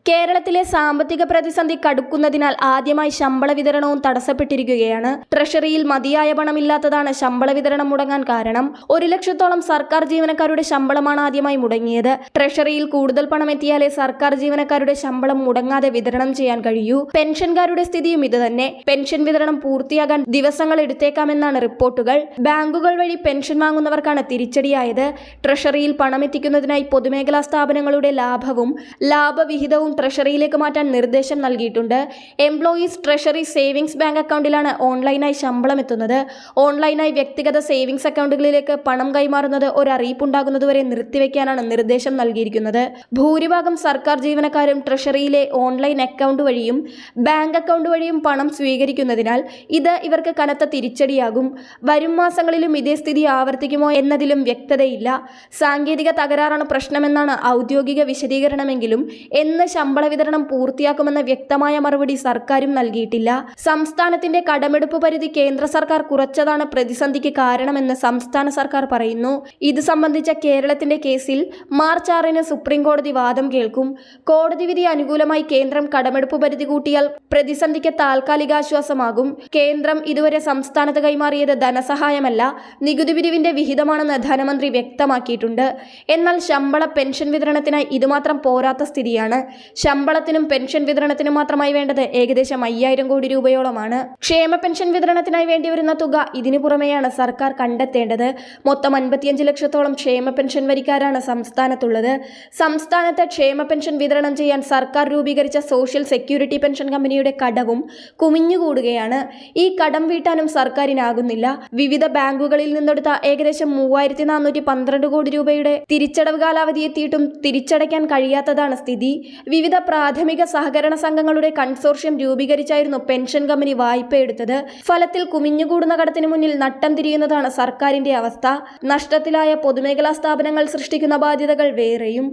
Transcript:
കേരളത്തിലെ സാമ്പത്തിക പ്രതിസന്ധി കടുക്കുന്നതിനാൽ ആദ്യമായി ശമ്പള വിതരണവും തടസ്സപ്പെട്ടിരിക്കുകയാണ്. ട്രഷറിയിൽ മതിയായ പണമില്ലാത്തതാണ് ശമ്പള വിതരണം മുടങ്ങാൻ കാരണം. 1 ലക്ഷത്തോളം സർക്കാർ ജീവനക്കാരുടെ ശമ്പളമാണ് ആദ്യമായി മുടങ്ങിയത്. ട്രഷറിയിൽ കൂടുതൽ പണം എത്തിയാലേ സർക്കാർ ജീവനക്കാരുടെ ശമ്പളം മുടങ്ങാതെ വിതരണം ചെയ്യാൻ കഴിയൂ. പെൻഷൻകാരുടെ സ്ഥിതിയും ഇതുതന്നെ. പെൻഷൻ വിതരണം പൂർത്തിയാകാൻ ദിവസങ്ങൾ എടുത്തേക്കാമെന്നാണ് റിപ്പോർട്ടുകൾ. ബാങ്കുകൾ വഴി പെൻഷൻ വാങ്ങുന്നവർക്കാണ് തിരിച്ചടിയായത്. ട്രഷറിയിൽ പണമെത്തിക്കുന്നതിനായി പൊതുമേഖലാ സ്ഥാപനങ്ങളുടെ ലാഭവിഹിതവും ട്രഷറിയിലേക്ക് മാറ്റാൻ നിർദ്ദേശം നൽകിയിട്ടുണ്ട്. എംപ്ലോയീസ് ട്രഷറി സേവിങ്സ് ബാങ്ക് അക്കൗണ്ടിലാണ് ഓൺലൈനായി ശമ്പളം എത്തുന്നത്. ഓൺലൈനായി വ്യക്തിഗത സേവിങ്സ് അക്കൗണ്ടുകളിലേക്ക് പണം കൈമാറുന്നത് ഒരു അറിയിപ്പുണ്ടാകുന്നതുവരെ നിർത്തിവെക്കാനാണ് നിർദ്ദേശം നൽകിയിരിക്കുന്നത്. ഭൂരിഭാഗം സർക്കാർ ജീവനക്കാരും ട്രഷറിയിലെ ഓൺലൈൻ അക്കൗണ്ട് വഴിയും ബാങ്ക് അക്കൗണ്ട് വഴിയും പണം സ്വീകരിക്കുന്നതിനാൽ ഇത് ഇവർക്ക് കനത്ത തിരിച്ചടിയാകും. വരും മാസങ്ങളിലും ഇതേ സ്ഥിതി ആവർത്തിക്കുമോ എന്നതിലും വ്യക്തതയില്ല. സാങ്കേതിക തകരാറാണ് പ്രശ്നമെന്നാണ് ഔദ്യോഗിക വിശദീകരണമെങ്കിലും എന്ന് ശമ്പള വിതരണം പൂർത്തിയാക്കുമെന്ന വ്യക്തമായ മറുപടി സർക്കാരും നൽകിയിട്ടില്ല. സംസ്ഥാനത്തിന്റെ കടമെടുപ്പ് പരിധി കേന്ദ്ര സർക്കാർ കുറച്ചതാണ് പ്രതിസന്ധിക്ക് കാരണമെന്ന് സംസ്ഥാന സർക്കാർ പറയുന്നു. ഇത് സംബന്ധിച്ച കേരളത്തിന്റെ കേസിൽ മാർച്ച് 6-ന് സുപ്രീം കോടതി വാദം കേൾക്കും. കോടതി വിധി അനുകൂലമായി കേന്ദ്രം കടമെടുപ്പ് പരിധി കൂട്ടിയാൽ പ്രതിസന്ധിക്ക് താൽക്കാലികാശ്വാസമാകും. കേന്ദ്രം ഇതുവരെ സംസ്ഥാനത്ത് കൈമാറിയത് ധനസഹായമല്ല, നികുതി പിരിവിന്റെ വിഹിതമാണെന്ന് ധനമന്ത്രി വ്യക്തമാക്കിയിട്ടുണ്ട്. എന്നാൽ ശമ്പള പെൻഷൻ വിതരണത്തിനായി ഇതുമാത്രം പോരാത്ത സ്ഥിതിയാണ്. ശമ്പളത്തിനും പെൻഷൻ വിതരണത്തിനും മാത്രമായി വേണ്ടത് ഏകദേശം 5000 കോടി രൂപയോളമാണ്. ക്ഷേമ പെൻഷൻ വിതരണത്തിനായി വേണ്ടിവരുന്ന തുക ഇതിനു പുറമെയാണ് സർക്കാർ കണ്ടെത്തേണ്ടത്. മൊത്തം 55 ലക്ഷത്തോളം ക്ഷേമ പെൻഷൻ വരിക്കാരാണ് സംസ്ഥാനത്തുള്ളത്. സംസ്ഥാനത്ത് ക്ഷേമ പെൻഷൻ വിതരണം ചെയ്യാൻ സർക്കാർ രൂപീകരിച്ച സോഷ്യൽ സെക്യൂരിറ്റി പെൻഷൻ കമ്പനിയുടെ കടവും കുമിഞ്ഞുകൂടുകയാണ്. ഈ കടം വീട്ടാനും സർക്കാരിനാകുന്നില്ല. വിവിധ ബാങ്കുകളിൽ നിന്നെടുത്ത ഏകദേശം 3412 കോടി രൂപയുടെ തിരിച്ചടവ് കാലാവധി എത്തിയിട്ടും തിരിച്ചടയ്ക്കാൻ കഴിയാത്തതാണ് സ്ഥിതി. വിവിധ പ്രാഥമിക സഹകരണ സംഘങ്ങളുടെ കൺസോർഷ്യം രൂപീകരിച്ചായിരുന്നു പെൻഷൻ കമ്പനി വായ്പയെടുത്തത്. ഫലത്തിൽ കുമിഞ്ഞുകൂടുന്ന കടത്തിന് മുന്നിൽ നട്ടം തിരിയുന്നതാണ് സർക്കാരിന്റെ അവസ്ഥ. നഷ്ടത്തിലായ പൊതുമേഖലാ സ്ഥാപനങ്ങൾ സൃഷ്ടിക്കുന്ന ബാധ്യതകൾ വേറെയും.